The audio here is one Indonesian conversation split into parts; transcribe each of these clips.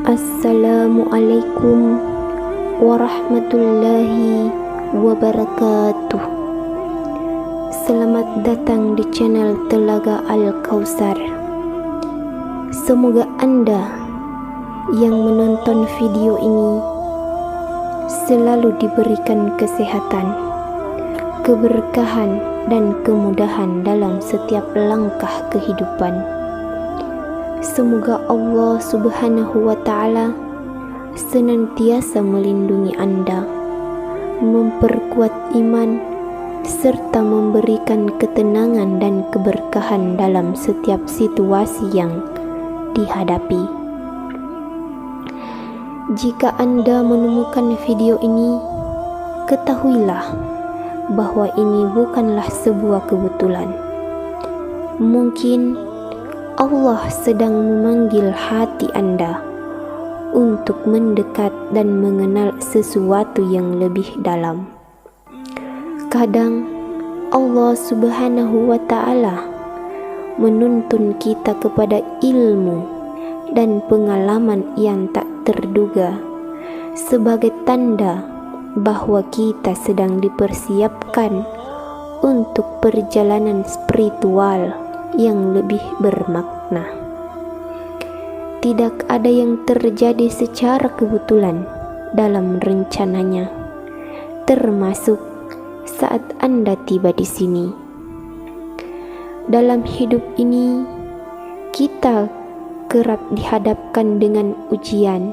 Assalamualaikum warahmatullahi wabarakatuh. Selamat datang di channel Telaga Al-Kausar. Semoga Anda yang menonton video ini selalu diberikan kesehatan, keberkahan, dan kemudahan dalam setiap langkah kehidupan. Semoga Allah Subhanahu wa Ta'ala senantiasa melindungi Anda, memperkuat iman, serta memberikan ketenangan dan keberkahan dalam setiap situasi yang dihadapi. Jika Anda menemukan video ini, ketahuilah bahwa ini bukanlah sebuah kebetulan. Mungkin Allah sedang memanggil hati Anda untuk mendekat dan mengenal sesuatu yang lebih dalam. Kadang Allah Subhanahu wa Ta'ala menuntun kita kepada ilmu dan pengalaman yang tak terduga sebagai tanda bahwa kita sedang dipersiapkan untuk perjalanan spiritual yang lebih bermakna. Tidak ada yang terjadi secara kebetulan dalam rencananya, termasuk saat Anda tiba di sini. Dalam hidup ini, kita kerap dihadapkan dengan ujian,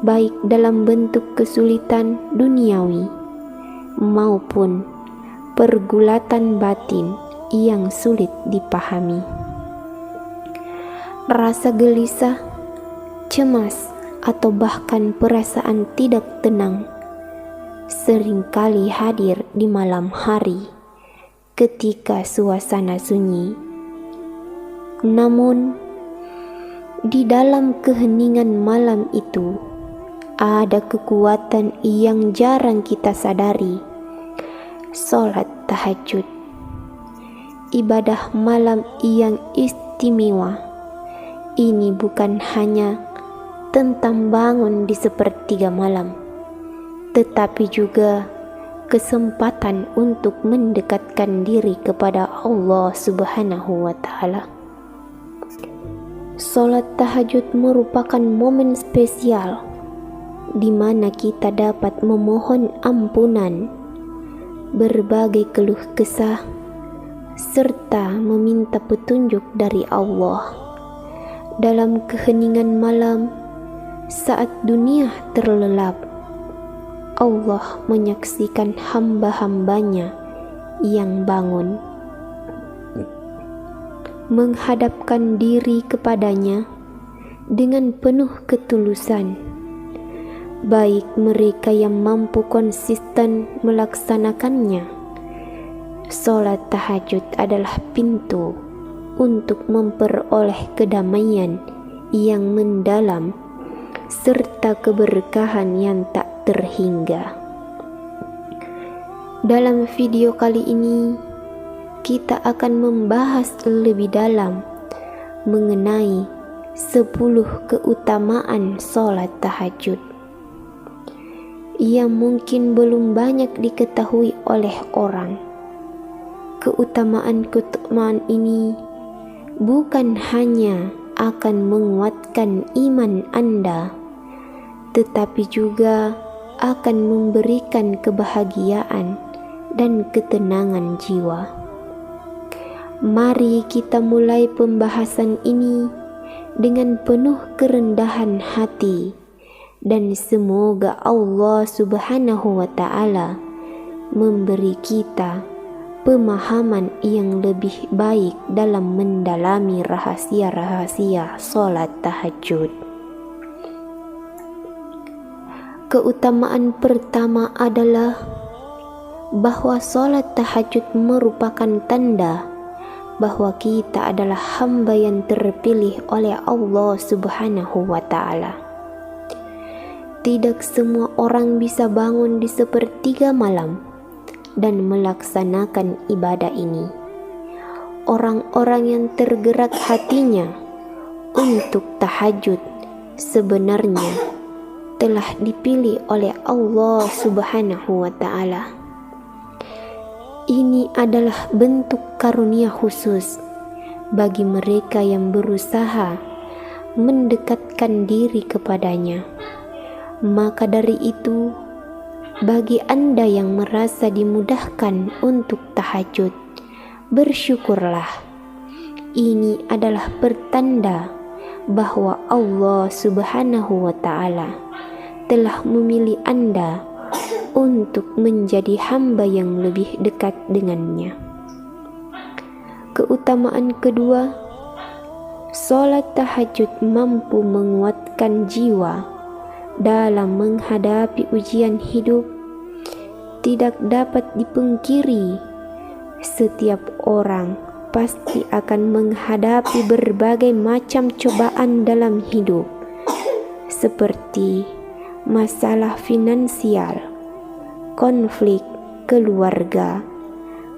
baik dalam bentuk kesulitan duniawi maupun pergulatan batin yang sulit dipahami. Rasa gelisah, cemas, atau bahkan perasaan tidak tenang seringkali hadir di malam hari ketika suasana sunyi. Namun, di dalam keheningan malam itu ada kekuatan yang jarang kita sadari. Salat tahajud, ibadah malam yang istimewa ini bukan hanya tentang bangun di sepertiga malam, tetapi juga kesempatan untuk mendekatkan diri kepada Allah Subhanahu wa Ta'ala. Salat tahajud merupakan momen spesial di mana kita dapat memohon ampunan, berbagai keluh kesah, serta meminta petunjuk dari Allah. Dalam keheningan malam, saat dunia terlelap, Allah menyaksikan hamba-hambanya yang bangun, menghadapkan diri kepadanya dengan penuh ketulusan, baik mereka yang mampu konsisten melaksanakannya. Salat tahajud adalah pintu untuk memperoleh kedamaian yang mendalam serta keberkahan yang tak terhingga. Dalam video kali ini, kita akan membahas lebih dalam mengenai 10 keutamaan salat tahajud yang mungkin belum banyak diketahui oleh orang. Keutamaan ini bukan hanya akan menguatkan iman Anda, tetapi juga akan memberikan kebahagiaan dan ketenangan jiwa. Mari kita mulai pembahasan ini dengan penuh kerendahan hati, dan semoga Allah Subhanahu wa Ta'ala memberi kita pemahaman yang lebih baik dalam mendalami rahasia-rahasia salat tahajud. Keutamaan pertama adalah bahwa salat tahajud merupakan tanda bahwa kita adalah hamba yang terpilih oleh Allah Subhanahu wa Ta'ala. Tidak semua orang bisa bangun di sepertiga malam dan melaksanakan ibadah ini. Orang-orang yang tergerak hatinya untuk tahajud sebenarnya telah dipilih oleh Allah Subhanahu wa Ta'ala. Ini adalah bentuk karunia khusus bagi mereka yang berusaha mendekatkan diri kepadanya. Maka dari itu, bagi Anda yang merasa dimudahkan untuk tahajud, bersyukurlah. Ini adalah pertanda bahwa Allah Subhanahu wa Ta'ala telah memilih Anda untuk menjadi hamba yang lebih dekat dengannya. Keutamaan kedua, salat tahajud mampu menguatkan jiwa dalam menghadapi ujian hidup. Tidak dapat dipungkiri, setiap orang pasti akan menghadapi berbagai macam cobaan dalam hidup, seperti masalah finansial, konflik keluarga,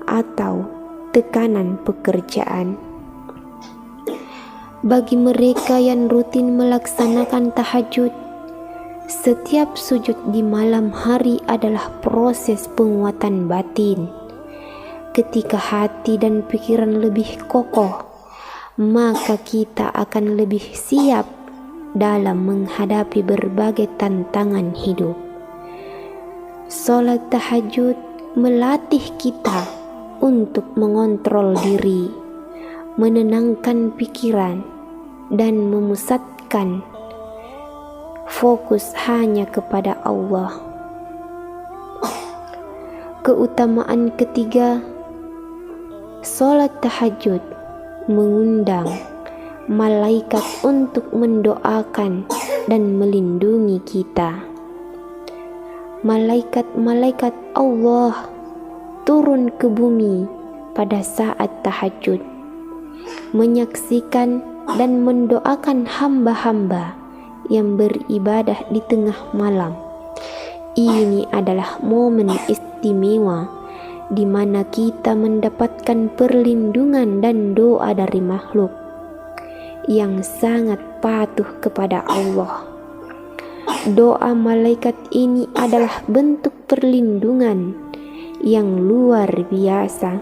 atau tekanan pekerjaan. Bagi mereka yang rutin melaksanakan tahajud, setiap sujud di malam hari adalah proses penguatan batin. Ketika hati dan pikiran lebih kokoh, maka kita akan lebih siap dalam menghadapi berbagai tantangan hidup. Salat tahajud melatih kita untuk mengontrol diri, menenangkan pikiran, dan memusatkan fokus hanya kepada Allah. Keutamaan ketiga, salat tahajud mengundang malaikat untuk mendoakan dan melindungi kita. Malaikat-malaikat Allah turun ke bumi pada saat tahajud, menyaksikan dan mendoakan hamba-hamba yang beribadah di tengah malam. Ini adalah momen istimewa di mana kita mendapatkan perlindungan dan doa dari makhluk yang sangat patuh kepada Allah. Doa malaikat ini adalah bentuk perlindungan yang luar biasa,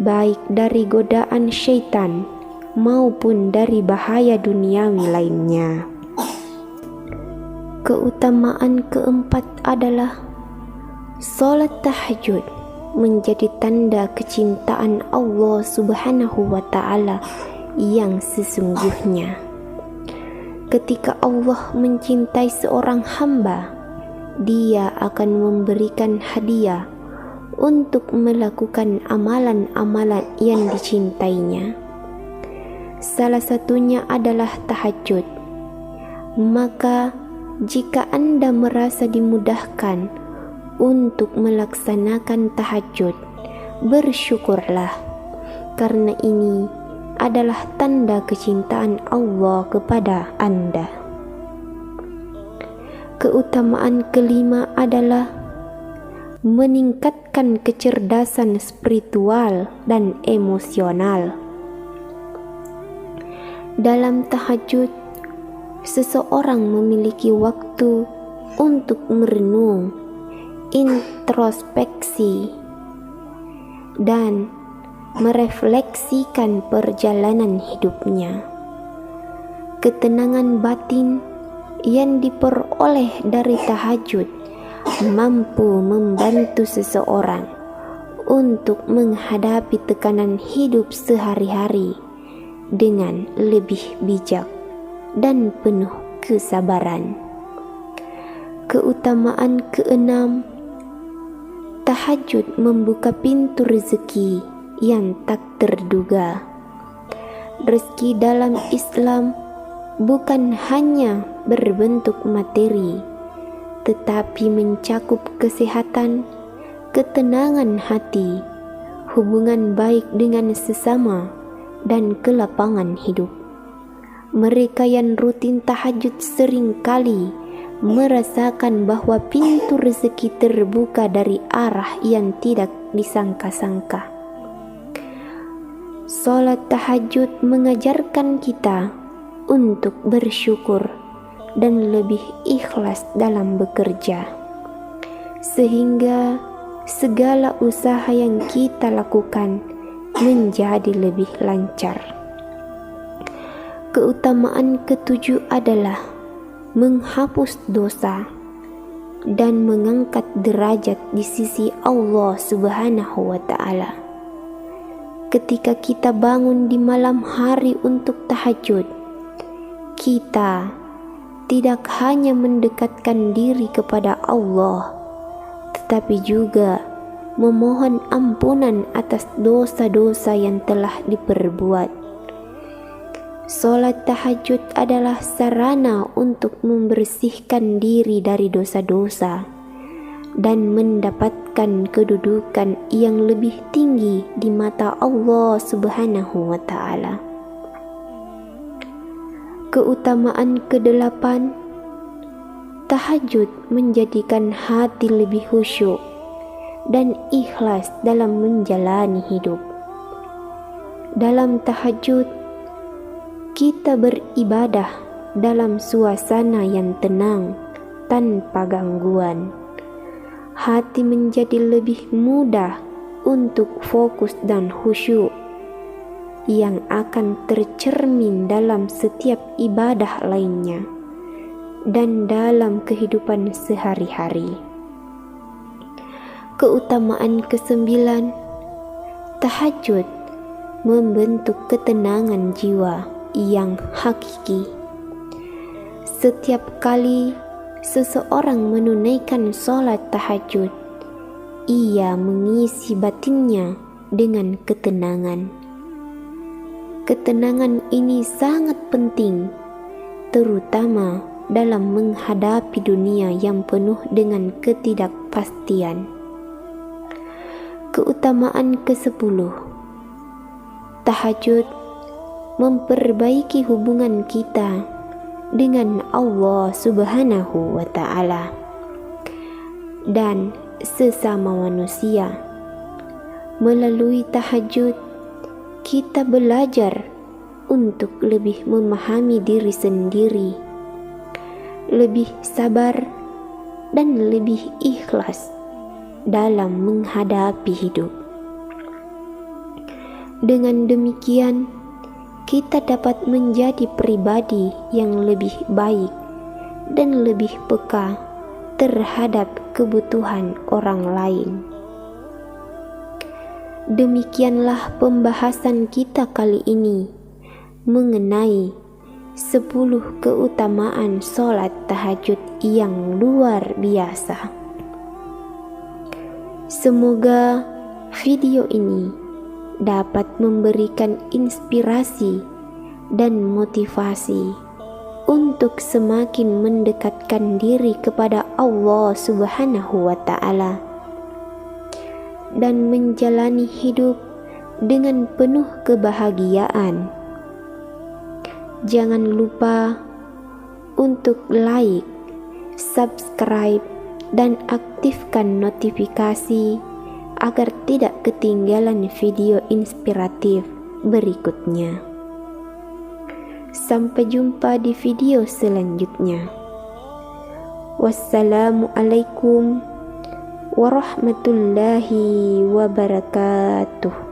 baik dari godaan syaitan maupun dari bahaya duniawi lainnya. Keutamaan keempat adalah salat tahajud menjadi tanda kecintaan Allah Subhanahu wa Ta'ala yang sesungguhnya. Ketika Allah mencintai seorang hamba, Dia akan memberikan hadiah untuk melakukan amalan-amalan yang dicintainya. Salah satunya adalah tahajud. Maka jika Anda merasa dimudahkan untuk melaksanakan tahajud, bersyukurlah, karena ini adalah tanda kecintaan Allah kepada Anda. Keutamaan kelima adalah meningkatkan kecerdasan spiritual dan emosional. Dalam tahajud, seseorang memiliki waktu untuk merenung, introspeksi, dan merefleksikan perjalanan hidupnya. Ketenangan batin yang diperoleh dari tahajud mampu membantu seseorang untuk menghadapi tekanan hidup sehari-hari dengan lebih bijak dan penuh kesabaran. Keutamaan keenam, tahajud membuka pintu rezeki yang tak terduga. Rezeki dalam Islam bukan hanya berbentuk materi, tetapi mencakup kesehatan, ketenangan hati, hubungan baik dengan sesama, dan kelapangan hidup. Mereka yang rutin tahajud seringkali merasakan bahwa pintu rezeki terbuka dari arah yang tidak disangka-sangka. Salat tahajud mengajarkan kita untuk bersyukur dan lebih ikhlas dalam bekerja, sehingga segala usaha yang kita lakukan menjadi lebih lancar. Keutamaan ketujuh adalah menghapus dosa dan mengangkat derajat di sisi Allah Subhanahu wa Ta'ala. Ketika kita bangun di malam hari untuk tahajud, kita tidak hanya mendekatkan diri kepada Allah, tetapi juga memohon ampunan atas dosa-dosa yang telah diperbuat. Salat tahajud adalah sarana untuk membersihkan diri dari dosa-dosa dan mendapatkan kedudukan yang lebih tinggi di mata Allah Subhanahu wa Ta'ala. Keutamaan ke-8, tahajud menjadikan hati lebih khusyuk dan ikhlas dalam menjalani hidup. Dalam tahajud, kita beribadah dalam suasana yang tenang tanpa gangguan. Hati menjadi lebih mudah untuk fokus dan khusyuk yang akan tercermin dalam setiap ibadah lainnya dan dalam kehidupan sehari-hari. Keutamaan ke-9, tahajud membentuk ketenangan jiwa yang hakiki. Setiap kali seseorang menunaikan sholat tahajud, ia mengisi batinnya dengan ketenangan. Ketenangan ini sangat penting, terutama dalam menghadapi dunia yang penuh dengan ketidakpastian. Keutamaan ke-10, tahajud memperbaiki hubungan kita dengan Allah Subhanahu wa Ta'ala dan sesama manusia. Melalui tahajud, kita belajar untuk lebih memahami diri sendiri, lebih sabar, dan lebih ikhlas dalam menghadapi hidup. Dengan demikian, kita dapat menjadi pribadi yang lebih baik dan lebih peka terhadap kebutuhan orang lain. Demikianlah pembahasan kita kali ini mengenai 10 keutamaan sholat tahajud yang luar biasa. Semoga video ini dapat memberikan inspirasi dan motivasi untuk semakin mendekatkan diri kepada Allah Subhanahu wa Ta'ala dan menjalani hidup dengan penuh kebahagiaan. Jangan lupa untuk like, subscribe, dan aktifkan notifikasi agar tidak ketinggalan video inspiratif berikutnya. Sampai jumpa di video selanjutnya. Wassalamualaikum warahmatullahi wabarakatuh.